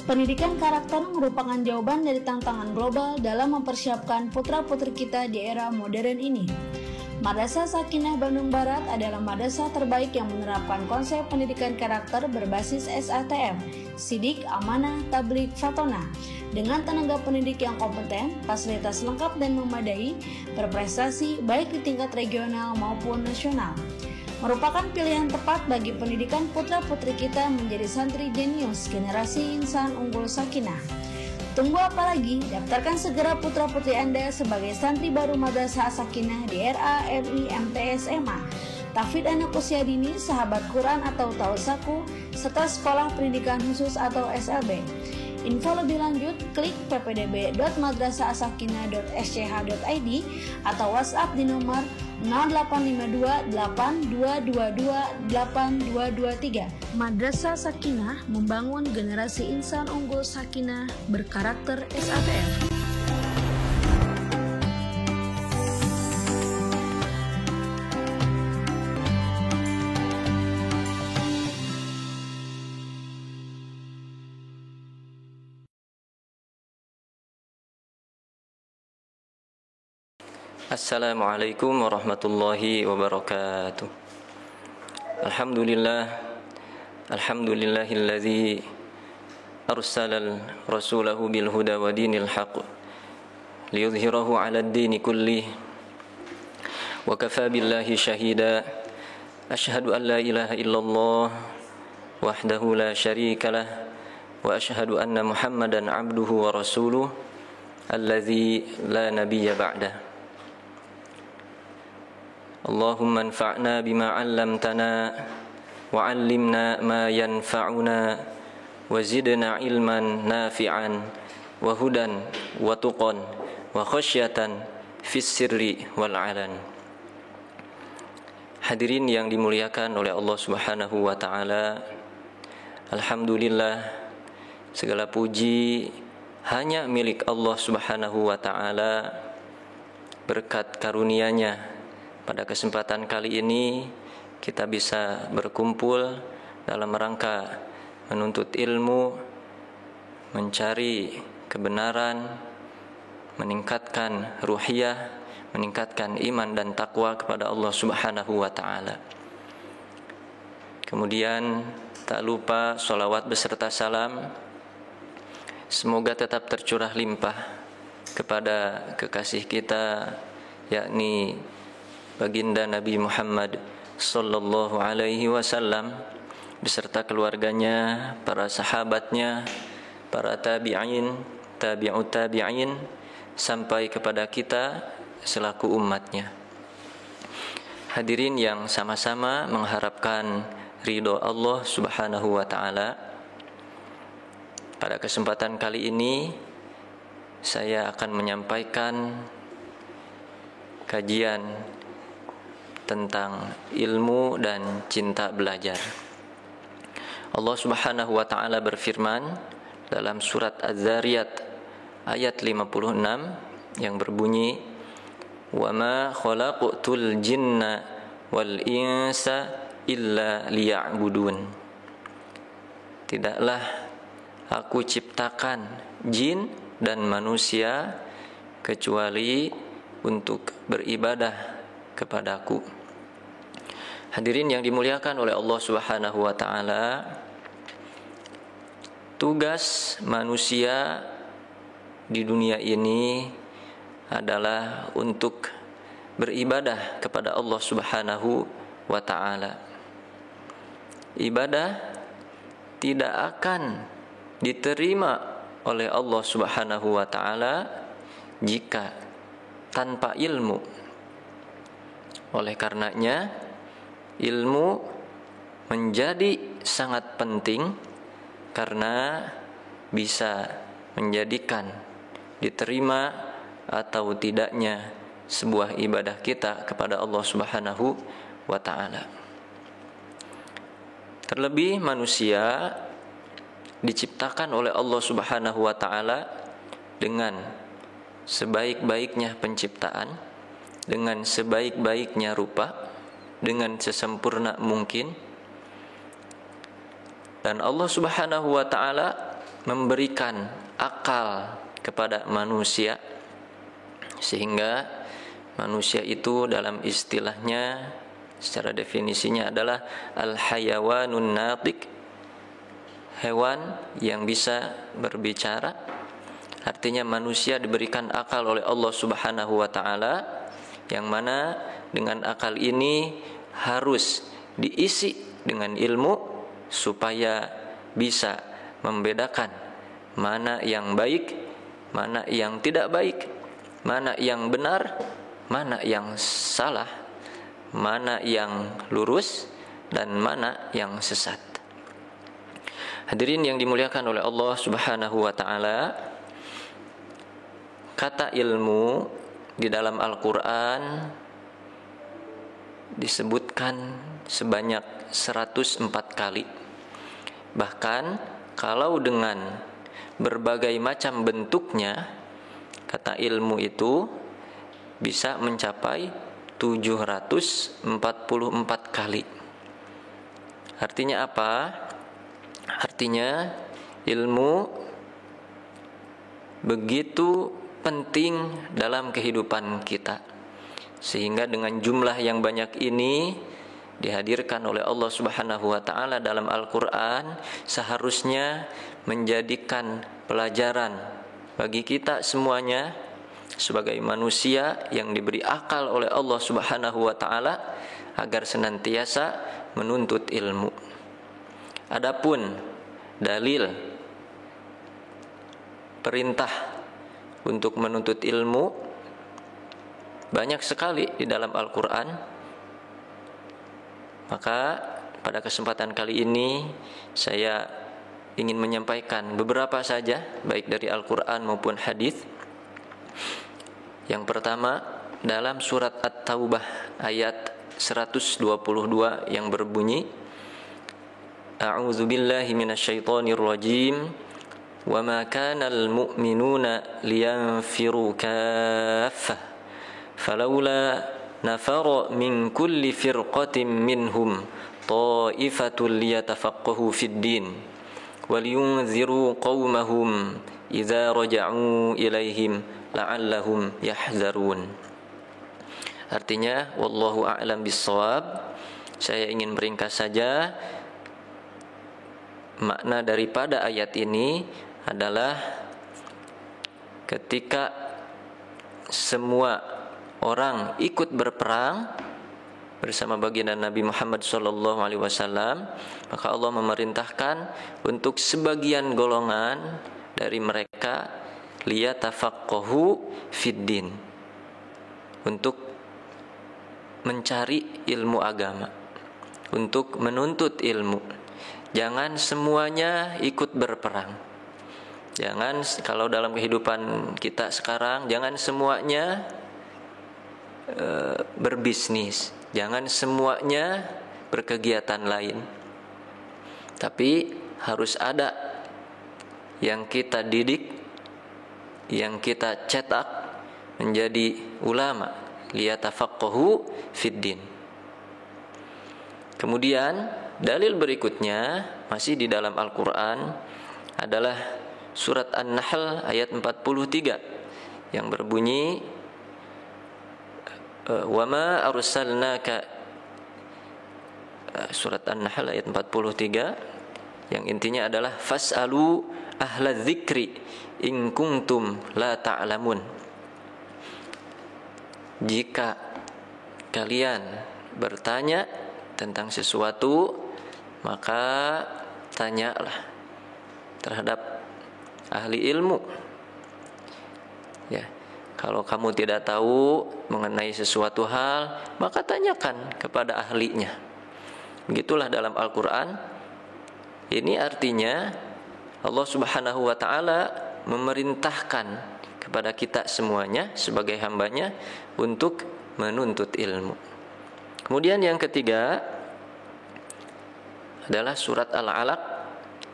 Pendidikan karakter merupakan jawaban dari tantangan global dalam mempersiapkan putra-putri kita di era modern ini. Madrasah Sakinah Bandung Barat adalah madrasah terbaik yang menerapkan konsep pendidikan karakter berbasis SATM, Sidik, Amanah, Tabligh, Fatona, dengan tenaga pendidik yang kompeten, fasilitas lengkap dan memadai, berprestasi baik di tingkat regional maupun nasional. Merupakan pilihan tepat bagi pendidikan putra-putri kita menjadi santri jenius generasi insan unggul Sakinah. Tunggu apa lagi? Daftarkan segera putra-putri Anda sebagai santri baru Madrasah Sakinah di RA, MI, MTS, MA, tahfidz anak usia dini, sahabat Quran atau tausaku, serta sekolah pendidikan khusus atau SLB. Info lebih lanjut, klik ppdb.madrasahasakinah.sch.id atau WhatsApp di nomor 0852 8222 8223. Madrasah Sakinah membangun generasi insan unggul Sakinah berkarakter SATM. Assalamualaikum warahmatullahi wabarakatuh. Alhamdulillahilladzi arsalal rasulahu bil huda wa dinil haqq liyudhhirahu 'alad dini kullih wa kafaa billahi shahida. Asyhadu an la ilaha illallah wahdahu la syarikalah wa asyhadu anna Muhammadan 'abduhu wa rasuluh alladzi la nabiyya ba'dah. Allahumma anfa'na bima 'allamtana wa 'allimna ma yanfa'una wa zidna ilman nafi'an wa hudan wa tuqan wa khasyatan fis sirri wal 'alan. Hadirin yang dimuliakan oleh Allah Subhanahu wa taala, alhamdulillah, segala puji hanya milik Allah Subhanahu wa taala. Berkat karunia-Nya, pada kesempatan kali ini kita bisa berkumpul dalam rangka menuntut ilmu, mencari kebenaran, meningkatkan ruhiyah, meningkatkan iman dan takwa kepada Allah Subhanahu wa taala. Kemudian tak lupa sholawat beserta salam semoga tetap tercurah limpah kepada kekasih kita, yakni baginda Nabi Muhammad sallallahu alaihi wasallam beserta keluarganya, para sahabatnya, para tabi'in, tabi'ut tabi'in, sampai kepada kita selaku umatnya. Hadirin yang sama-sama mengharapkan ridho Allah Subhanahu wa taala, pada kesempatan kali ini saya akan menyampaikan kajian tentang ilmu dan cinta belajar. Allah Subhanahu wa taala berfirman dalam surat Az-Zariyat ayat 56 yang berbunyi, "Wa ma khalaqtul jinna wal insa illa liya'budun." Tidaklah aku ciptakan jin dan manusia kecuali untuk beribadah kepadaku. Hadirin yang dimuliakan oleh Allah Subhanahu wa taala, tugas manusia di dunia ini adalah untuk beribadah kepada Allah Subhanahu wa taala. Ibadah tidak akan diterima oleh Allah Subhanahu wa taala jika tanpa ilmu. Oleh karenanya, ilmu menjadi sangat penting karena bisa menjadikan diterima atau tidaknya sebuah ibadah kita kepada Allah Subhanahu wa taala. Terlebih manusia diciptakan oleh Allah Subhanahu wa taala dengan sebaik-baiknya penciptaan, dengan sebaik-baiknya rupa, dengan sesempurna mungkin. Dan Allah Subhanahu wa taala memberikan akal kepada manusia, sehingga manusia itu dalam istilahnya secara definisinya adalah al-hayawanun natiq, hewan yang bisa berbicara. Artinya manusia diberikan akal oleh Allah Subhanahu wa taala, yang mana dengan akal ini harus diisi dengan ilmu supaya bisa membedakan mana yang baik, mana yang tidak baik, mana yang benar, mana yang salah, mana yang lurus, dan mana yang sesat. Hadirin yang dimuliakan oleh Allah Subhanahu wa taala, kata ilmu di dalam Al-Qur'an disebutkan sebanyak 104 kali. Bahkan kalau dengan berbagai macam bentuknya, kata ilmu itu bisa mencapai 744 kali. Artinya apa? Artinya ilmu begitu penting dalam kehidupan kita, sehingga dengan jumlah yang banyak ini dihadirkan oleh Allah Subhanahu wa taala dalam Al-Qur'an, seharusnya menjadikan pelajaran bagi kita semuanya sebagai manusia yang diberi akal oleh Allah Subhanahu wa taala, agar senantiasa menuntut ilmu. Adapun dalil perintah untuk menuntut ilmu banyak sekali di dalam Al-Qur'an. Maka pada kesempatan kali ini saya ingin menyampaikan beberapa saja, baik dari Al-Qur'an maupun hadis. Yang pertama, dalam surat At-Taubah ayat 122 yang berbunyi, A'udzu billahi minasyaitonir rajim, wa ma kana al-mu'minuna liyanfiru kaffah falawla nafara min kulli firqatin minhum ta'ifatul liyatafaqahu fid din waliyunziru qaumahum idza raja'u ilaihim la'allahum yahzarun. Artinya, wallahu a'lam bissawab. Saya ingin meringkas saja. Makna daripada ayat ini adalah ketika semua orang ikut berperang bersama baginda Nabi Muhammad SAW, maka Allah memerintahkan untuk sebagian golongan dari mereka liyatafaqahu fiddin, untuk mencari ilmu agama, untuk menuntut ilmu. Jangan semuanya ikut berperang. Jangan, kalau dalam kehidupan kita sekarang, jangan semuanya berbisnis, jangan semuanya berkegiatan lain. Tapi harus ada yang kita didik, yang kita cetak menjadi ulama, liyatafaqahu fiddin. Kemudian dalil berikutnya masih di dalam Al-Qur'an adalah surat An-Nahl ayat 43 yang berbunyi, wa ma arsalnaka, surat An-Nahl ayat 43 yang intinya adalah fas'alu ahla dzikri in kuntum la ta'lamun. Jika kalian bertanya tentang sesuatu, maka tanyalah terhadap ahli ilmu. Ya, kalau kamu tidak tahu mengenai sesuatu hal, maka tanyakan kepada ahlinya. Begitulah dalam Al-Qur'an. Ini artinya Allah Subhanahu wa taala memerintahkan kepada kita semuanya sebagai hambanya untuk menuntut ilmu. Kemudian yang ketiga adalah surat Al-Alaq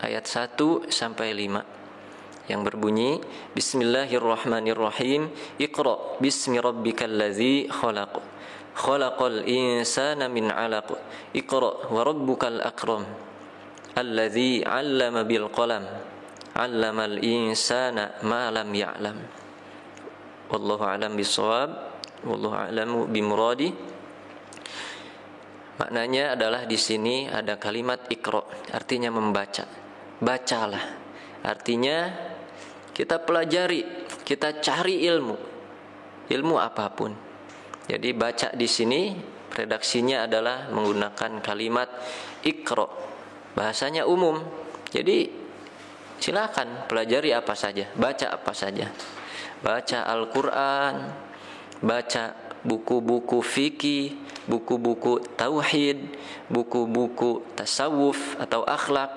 ayat 1 sampai 5 yang berbunyi, Bismillahirrahmanirrahim, Iqra bismi rabbikal ladzi khalaq, khalaqal insana min 'alaq, Iqra wa rabbukal akram, alladzi 'allama bil qalam, 'allamal insana ma lam ya'lam. Wallahu a'lam bishawab. Wallahu a'lamu bimuradi. Maknanya adalah di sini ada kalimat iqra, artinya membaca. Bacalah. Artinya kita pelajari, kita cari ilmu. Ilmu apapun. Jadi baca di sini redaksinya adalah menggunakan kalimat iqra. Bahasanya umum. Jadi silakan pelajari apa saja, baca apa saja. Baca Al-Qur'an, baca buku-buku fikih, buku-buku tauhid, buku-buku tasawuf atau akhlak,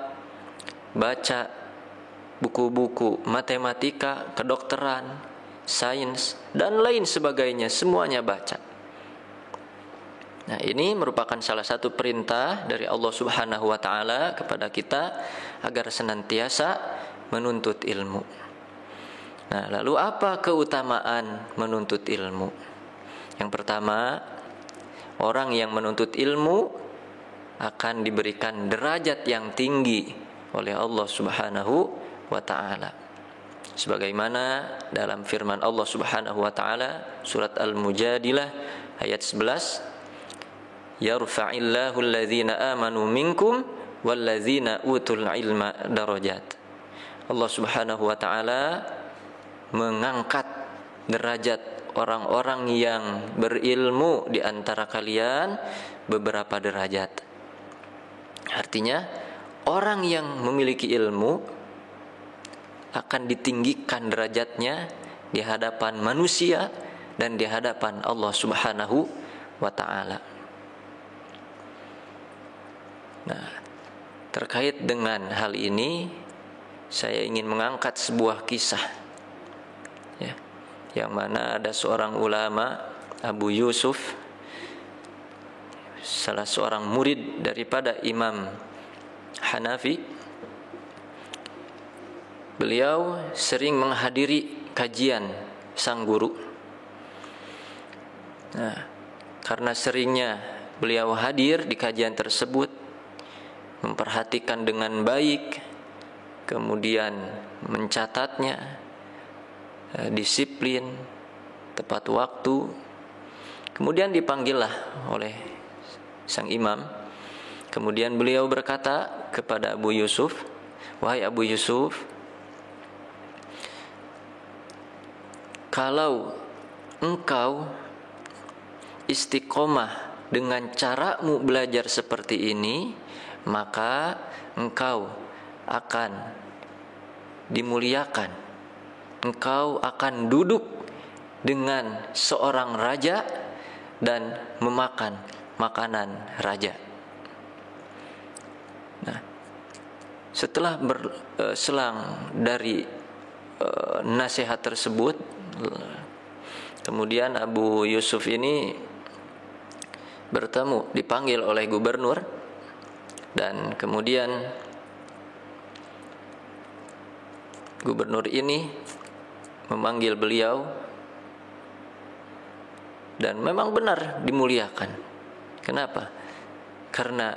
baca buku-buku matematika, kedokteran, sains, dan lain sebagainya, semuanya baca. Nah, ini merupakan salah satu perintah dari Allah Subhanahu wa taala kepada kita agar senantiasa menuntut ilmu. Nah, lalu apa keutamaan menuntut ilmu? Yang pertama, orang yang menuntut ilmu akan diberikan derajat yang tinggi oleh Allah Subhanahu wa taala. Sebagaimana dalam firman Allah Subhanahu wa taala surat Al-Mujadilah ayat 11, yarfa'illahu alladhina amanu minkum walladzina utul ilma darajat. Allah Subhanahu wa taala mengangkat derajat orang-orang yang berilmu di antara kalian beberapa derajat. Artinya orang yang memiliki ilmu akan ditinggikan derajatnya di hadapan manusia dan di hadapan Allah Subhanahu wa taala. Nah, terkait dengan hal ini saya ingin mengangkat sebuah kisah, ya, yang mana ada seorang ulama, Abu Yusuf, salah seorang murid daripada Imam Hanafi. Beliau sering menghadiri kajian sang guru. Nah, karena seringnya beliau hadir di kajian tersebut, memperhatikan dengan baik, kemudian mencatatnya, disiplin, tepat waktu. Kemudian dipanggillah oleh sang imam. Kemudian beliau berkata kepada Abu Yusuf, "Wahai Abu Yusuf, kalau engkau istiqomah dengan caramu belajar seperti ini, maka engkau akan dimuliakan. Engkau akan duduk dengan seorang raja dan memakan makanan raja." Nah, setelah berselang dari nasihat tersebut, kemudian Abu Yusuf ini bertemu, dipanggil oleh gubernur, dan kemudian gubernur ini memanggil beliau, dan memang benar dimuliakan. Kenapa? Karena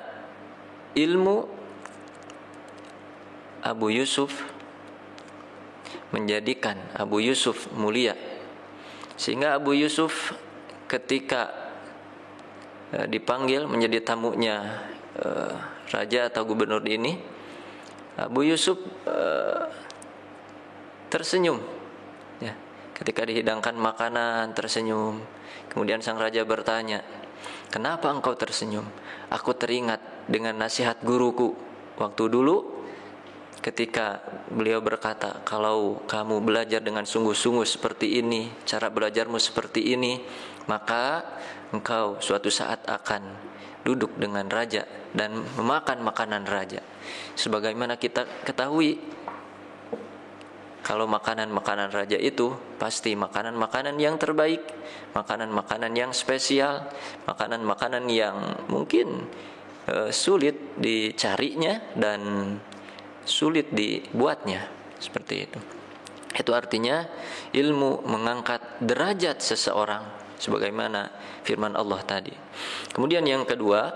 ilmu Abu Yusuf menjadikan Abu Yusuf mulia, sehingga Abu Yusuf ketika dipanggil menjadi tamunya raja atau gubernur ini, Abu Yusuf tersenyum, ya. Ketika dihidangkan makanan tersenyum. Kemudian sang raja bertanya, "Kenapa engkau tersenyum?" "Aku teringat dengan nasihat guruku waktu dulu, ketika beliau berkata, kalau kamu belajar dengan sungguh-sungguh seperti ini, cara belajarmu seperti ini, maka engkau suatu saat akan duduk dengan raja dan memakan makanan raja." Sebagaimana kita ketahui, kalau makanan-makanan raja itu pasti makanan-makanan yang terbaik, makanan-makanan yang spesial, makanan-makanan yang mungkin sulit dicarinya dan sulit dibuatnya, seperti itu. Itu artinya ilmu mengangkat derajat seseorang, sebagaimana firman Allah tadi. Kemudian yang kedua,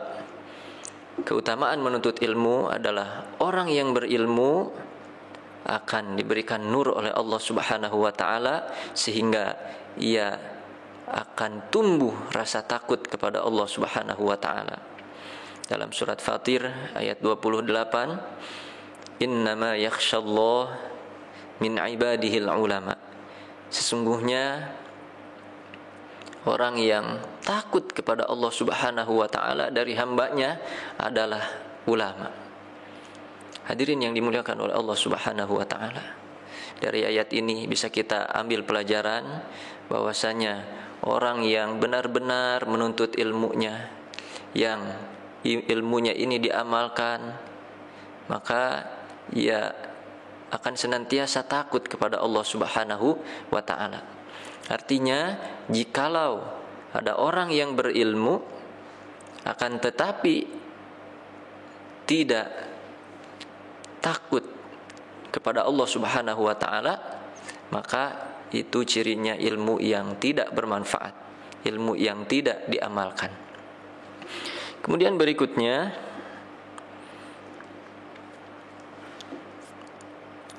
keutamaan menuntut ilmu adalah orang yang berilmu akan diberikan nur oleh Allah Subhanahu wa taala, sehingga ia akan tumbuh rasa takut kepada Allah Subhanahu wa taala. Dalam surat Fatir ayat 28, innama yakhshallah min ibadihil ulama. Sesungguhnya orang yang takut kepada Allah Subhanahu wa taala dari hambanya adalah ulama. Hadirin yang dimuliakan oleh Allah Subhanahu wa taala. Dari ayat ini bisa kita ambil pelajaran bahwasanya orang yang benar-benar menuntut ilmunya, yang ilmunya ini diamalkan, maka ia akan senantiasa takut kepada Allah Subhanahu wa taala. Artinya, jikalau ada orang yang berilmu akan tetapi tidak takut kepada Allah Subhanahu wa taala, maka itu cirinya ilmu yang tidak bermanfaat, ilmu yang tidak diamalkan. Kemudian berikutnya,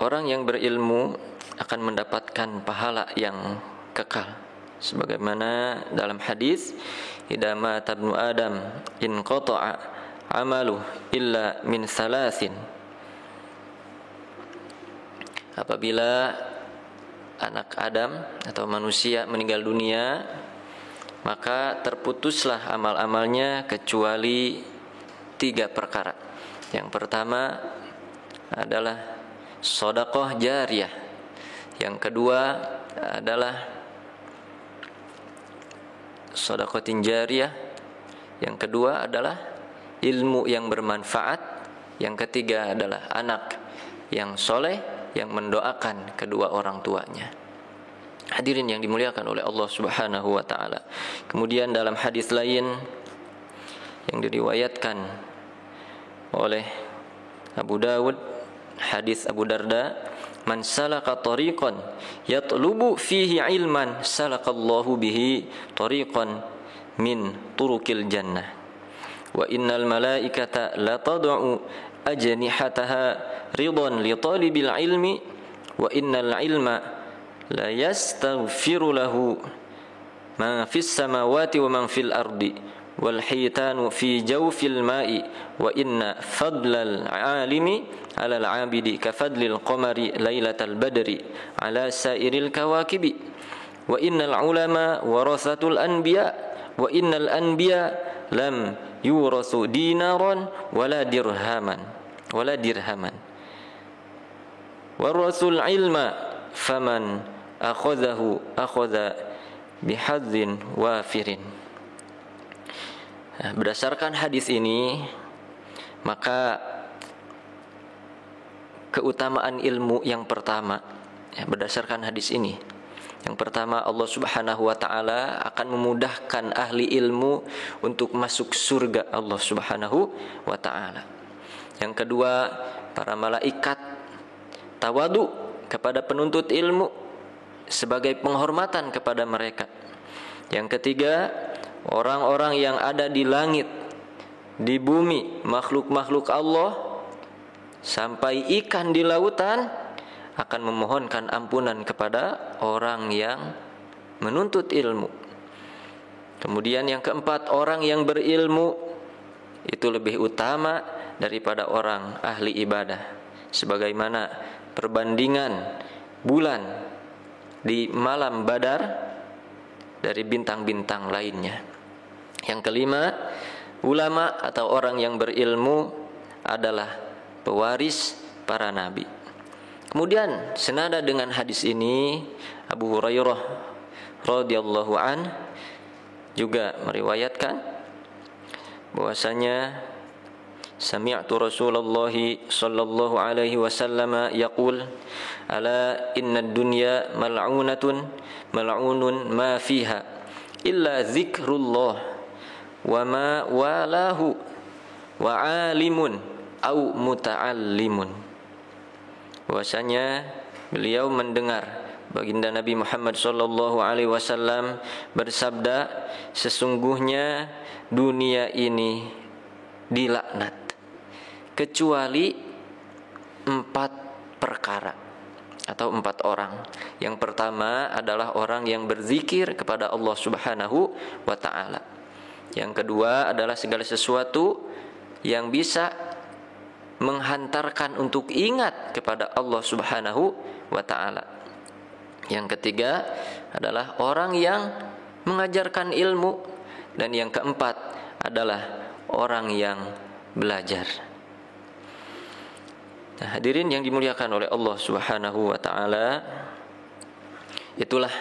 orang yang berilmu akan mendapatkan pahala yang kekal. Sebagaimana dalam hadis, idza mata ibnu adam in qata'a amaluhu illa min salasin. Apabila anak Adam atau manusia meninggal dunia, maka terputuslah amal-amalnya kecuali 3 perkara. Yang pertama adalah sedekah jariyah. Yang kedua adalah sedekatin jariyah. Yang kedua adalah ilmu yang bermanfaat. Yang ketiga adalah anak yang soleh yang mendoakan kedua orang tuanya. Hadirin yang dimuliakan oleh Allah Subhanahu wa taala. Kemudian dalam hadis lain yang diriwayatkan oleh Abu Dawud, hadis Abu Darda, man salaka tariqan yatlubu fihi ilman salakallahu bihi tariqan min turuqil jannah wa innal malaikata la tad'u ajnihataha ridan li talibil ilmi wa innal ilma la yastaghfiru lahu ma fis samawati wa man fil ardi wal hitanu fi jawfil ma'i wa inna fadlal alimi 'ala al 'abidi ka fadlil qamari lailatal badri 'ala sairil kawakibi wa innal ulama warathatul anbiya wa innal anbiya lam yurathu dinaran wala dirhaman warasul ilma faman akhadhahu akhadha bihadzin wafirin. Berdasarkan hadis ini, maka keutamaan ilmu yang pertama, berdasarkan hadis ini, yang pertama, Allah Subhanahu wa taala akan memudahkan ahli ilmu untuk masuk surga Allah Subhanahu wa taala. Yang kedua, para malaikat tawadu kepada penuntut ilmu sebagai penghormatan kepada mereka. Yang ketiga, orang-orang yang ada di langit, di bumi, makhluk-makhluk Allah, sampai ikan di lautan akan memohonkan ampunan kepada orang yang menuntut ilmu. Kemudian yang keempat, orang yang berilmu itu lebih utama daripada orang ahli ibadah, sebagaimana perbandingan bulan di malam Badar dari bintang-bintang lainnya. Yang kelima, ulama atau orang yang berilmu adalah pewaris para nabi. Kemudian senada dengan hadis ini, Abu Hurairah radhiyallahu an juga meriwayatkan bahwasanya sami'tu Rasulullah sallallahu alaihi wasallam yaqul ala innad dunya mal'unatun mal'unun ma fiha illa zikrullah wa ma walahu wa alimun au muta'allimun. Bahwasanya beliau mendengar baginda Nabi Muhammad sallallahu alaihi wasallam bersabda, sesungguhnya dunia ini dilaknat kecuali 4 perkara atau 4 orang. Yang pertama adalah orang yang berzikir kepada Allah Subhanahu wa ta'ala. Yang kedua adalah segala sesuatu yang bisa menghantarkan untuk ingat kepada Allah Subhanahu wa ta'ala. Yang ketiga adalah orang yang mengajarkan ilmu. Dan yang keempat adalah orang yang belajar. Nah, hadirin yang dimuliakan oleh Allah Subhanahu wa ta'ala, itulah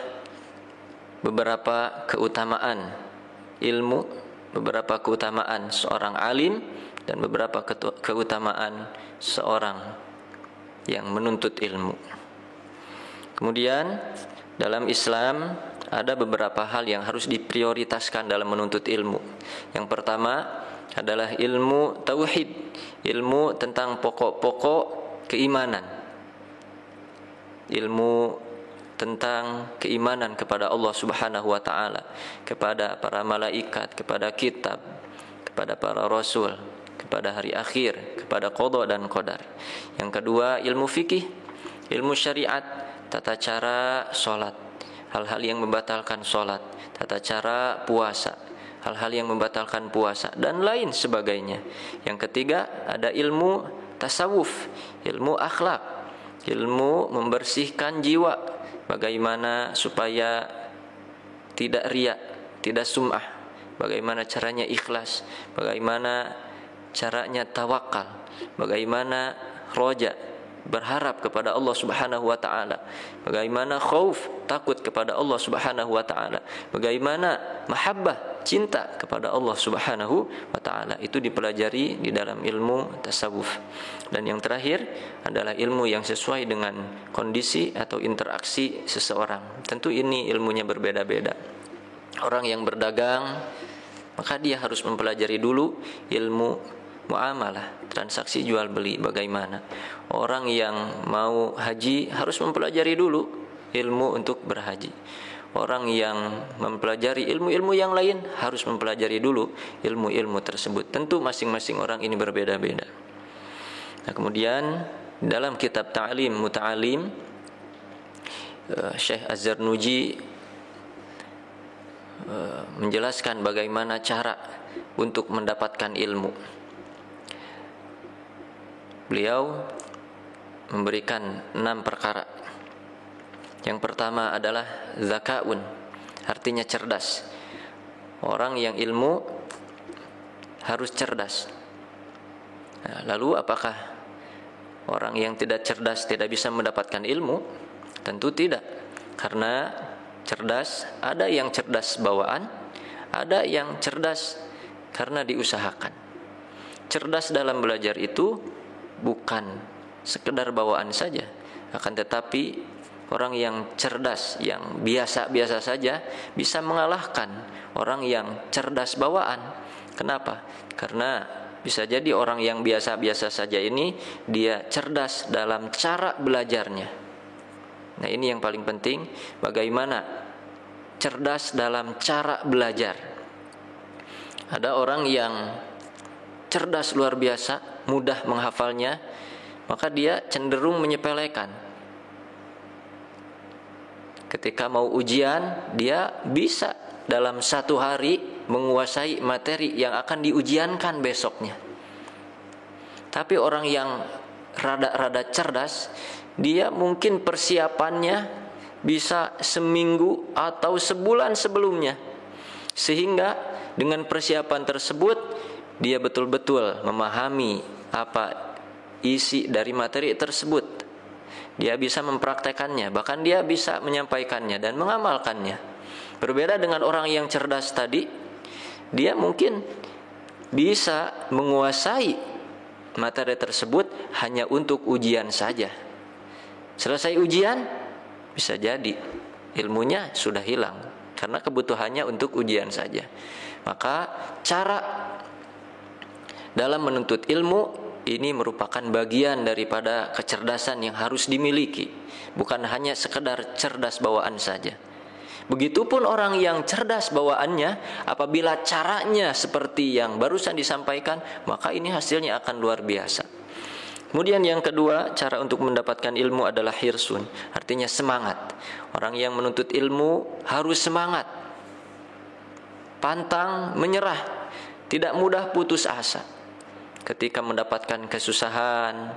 beberapa keutamaan ilmu, beberapa keutamaan seorang alim, dan beberapa keutamaan seorang yang menuntut ilmu. Kemudian dalam Islam ada beberapa hal yang harus diprioritaskan dalam menuntut ilmu. Yang pertama adalah ilmu tauhid, ilmu tentang pokok-pokok keimanan, ilmu tentang keimanan kepada Allah Subhanahu wa ta'ala, kepada para malaikat, kepada kitab, kepada para rasul, kepada hari akhir, kepada qada dan qadar. Yang kedua ilmu fikih, ilmu syariat, tata cara sholat, hal-hal yang membatalkan sholat, tata cara puasa, hal-hal yang membatalkan puasa, dan lain sebagainya. Yang ketiga ada ilmu tasawuf, ilmu akhlak, ilmu membersihkan jiwa, bagaimana supaya tidak riya, tidak sum'ah, bagaimana caranya ikhlas, bagaimana caranya tawakal, bagaimana roja, berharap kepada Allah Subhanahu wa ta'ala, bagaimana khauf, takut kepada Allah Subhanahu wa ta'ala, bagaimana mahabbah, cinta kepada Allah Subhanahu wa ta'ala. Itu dipelajari di dalam ilmu tasawuf. Dan yang terakhir adalah ilmu yang sesuai dengan kondisi atau interaksi seseorang. Tentu ini ilmunya berbeda-beda. Orang yang berdagang, maka dia harus mempelajari dulu ilmu muamalah, transaksi jual beli bagaimana. Orang yang mau haji harus mempelajari dulu ilmu untuk berhaji. Orang yang mempelajari ilmu-ilmu yang lain harus mempelajari dulu ilmu-ilmu tersebut. Tentu masing-masing orang ini berbeda-beda. Nah, kemudian dalam kitab Ta'lim Muta'alim, Syekh Az-Zarnuji menjelaskan bagaimana cara untuk mendapatkan ilmu. Beliau memberikan 6 perkara. Yang pertama adalah zakaun, artinya cerdas. Orang yang ilmu harus cerdas. Nah, lalu apakah orang yang tidak cerdas tidak bisa mendapatkan ilmu? Tentu tidak. Karena cerdas, ada yang cerdas bawaan, ada yang cerdas karena diusahakan. Cerdas dalam belajar itu bukan sekedar bawaan saja, akan tetapi orang yang cerdas, yang biasa-biasa saja bisa mengalahkan orang yang cerdas bawaan. Kenapa? Karena bisa jadi orang yang biasa-biasa saja ini dia cerdas dalam cara belajarnya. Nah, ini yang paling penting, bagaimana cerdas dalam cara belajar. Ada orang yang cerdas luar biasa, mudah menghafalnya, maka dia cenderung menyepelekan. Ketika mau ujian, dia bisa dalam 1 hari menguasai materi yang akan diujiankan besoknya. Tapi orang yang rada-rada cerdas, dia mungkin persiapannya bisa seminggu atau sebulan sebelumnya. Sehingga dengan persiapan tersebut dia betul-betul memahami apa isi dari materi tersebut. Dia bisa mempraktekannya, bahkan dia bisa menyampaikannya dan mengamalkannya. Berbeda dengan orang yang cerdas tadi, dia mungkin bisa menguasai materi tersebut hanya untuk ujian saja. Selesai ujian, bisa jadi ilmunya sudah hilang karena kebutuhannya untuk ujian saja. Maka cara dalam menuntut ilmu ini merupakan bagian daripada kecerdasan yang harus dimiliki, bukan hanya sekedar cerdas bawaan saja. Begitupun orang yang cerdas bawaannya, apabila caranya seperti yang barusan disampaikan, maka ini hasilnya akan luar biasa. Kemudian yang kedua, cara untuk mendapatkan ilmu adalah hirsun, artinya semangat. Orang yang menuntut ilmu harus semangat, pantang menyerah, tidak mudah putus asa. Ketika mendapatkan kesusahan,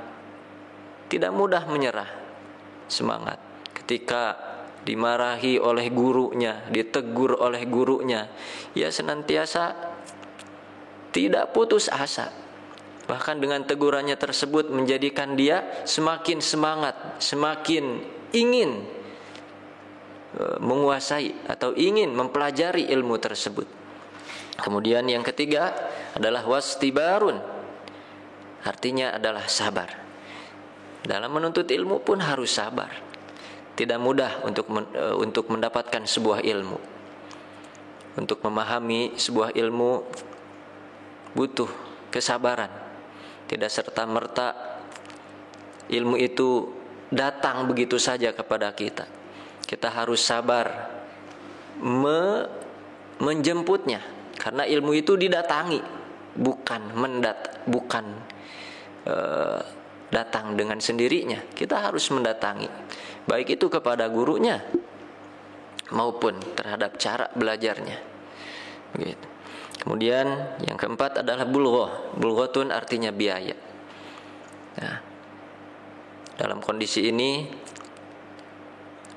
tidak mudah menyerah, semangat. Ketika dimarahi oleh gurunya, ditegur oleh gurunya, ia senantiasa tidak putus asa. Bahkan dengan tegurannya tersebut menjadikan dia semakin semangat, semakin ingin menguasai atau ingin mempelajari ilmu tersebut. Kemudian yang ketiga adalah wastibarun, artinya adalah sabar. Dalam menuntut ilmu pun harus sabar. Tidak mudah untuk mendapatkan sebuah ilmu. Untuk memahami sebuah ilmu butuh kesabaran. Tidak serta-merta ilmu itu datang begitu saja kepada kita. Kita harus sabar menjemputnya, karena ilmu itu didatangi, bukan datang dengan sendirinya. Kita harus mendatangi, baik itu kepada gurunya maupun terhadap cara belajarnya. Begitu. Kemudian yang keempat adalah bulghah. Bulghatun artinya biaya. Nah, dalam kondisi ini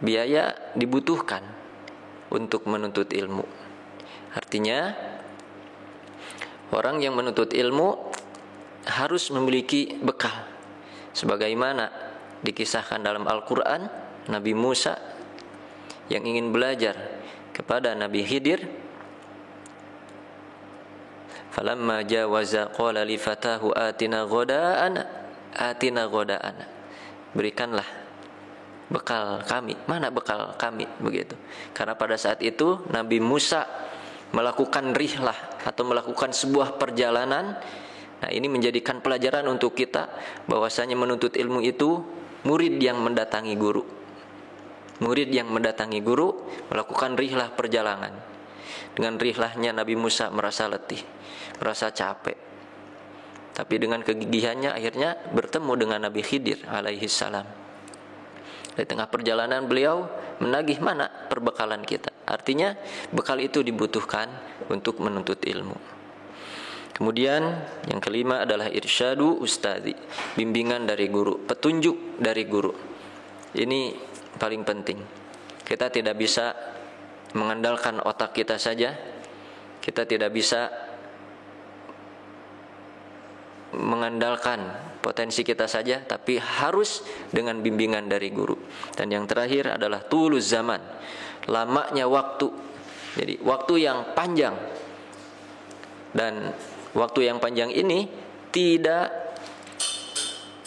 biaya dibutuhkan untuk menuntut ilmu. Artinya orang yang menuntut ilmu harus memiliki bekal. Sebagaimana dikisahkan dalam Al-Quran, Nabi Musa yang ingin belajar kepada Nabi Khidir, falamma jawaza qala li fatahu atina ghada'ana, berikanlah bekal kami. Mana bekal kami? Begitu. Karena pada saat itu Nabi Musa melakukan rihlah atau melakukan sebuah perjalanan. Nah, ini menjadikan pelajaran untuk kita bahwasanya menuntut ilmu itu murid yang mendatangi guru. Murid yang mendatangi guru melakukan rihlah perjalanan. Dengan rihlahnya Nabi Musa merasa letih, merasa capek. Tapi dengan kegigihannya akhirnya bertemu dengan Nabi Khidir alaihi salam. Di tengah perjalanan beliau menagih mana perbekalan kita. Artinya bekal itu dibutuhkan untuk menuntut ilmu. Kemudian yang kelima adalah irsyadu ustadzi, bimbingan dari guru, petunjuk dari guru. Ini paling penting. Kita tidak bisa mengandalkan otak kita saja. Kita tidak bisa mengandalkan potensi kita saja, tapi harus dengan bimbingan dari guru. Dan yang terakhir adalah tuluz zaman, lamanya waktu. Jadi waktu yang panjang. Dan waktu yang panjang ini tidak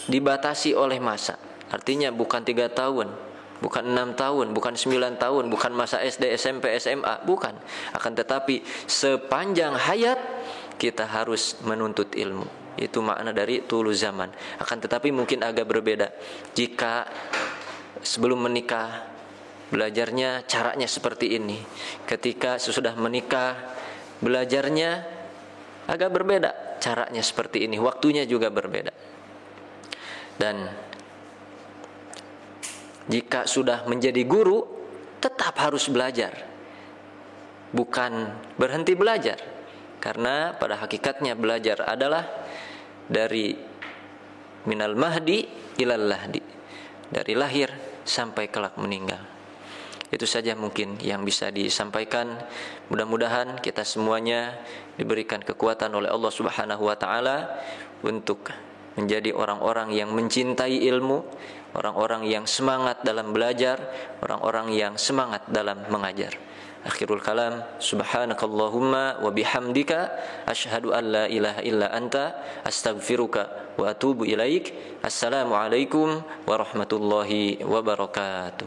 dibatasi oleh masa. Artinya bukan 3 tahun, bukan 6 tahun, bukan 9 tahun, bukan masa SD, SMP, SMA, bukan. Akan tetapi sepanjang hayat kita harus menuntut ilmu. Itu makna dari tuluz zaman. Akan tetapi mungkin agak berbeda. Jika sebelum menikah belajarnya caranya seperti ini, ketika sesudah menikah belajarnya agak berbeda, caranya seperti ini, waktunya juga berbeda. Dan jika sudah menjadi guru, tetap harus belajar, bukan berhenti belajar. Karena pada hakikatnya belajar adalah dari minal mahdi ilal lahdi, dari lahir sampai kelak meninggal. Itu saja mungkin yang bisa disampaikan. Mudah-mudahan kita semuanya diberikan kekuatan oleh Allah Subhanahu wa taala untuk menjadi orang-orang yang mencintai ilmu, orang-orang yang semangat dalam belajar, orang-orang yang semangat dalam mengajar. Akhirul kalam, subhanakallahumma wa bihamdika asyhadu an la ilaha illa anta astaghfiruka wa atubu ilaik. Assalamualaikum warahmatullahi wabarakatuh.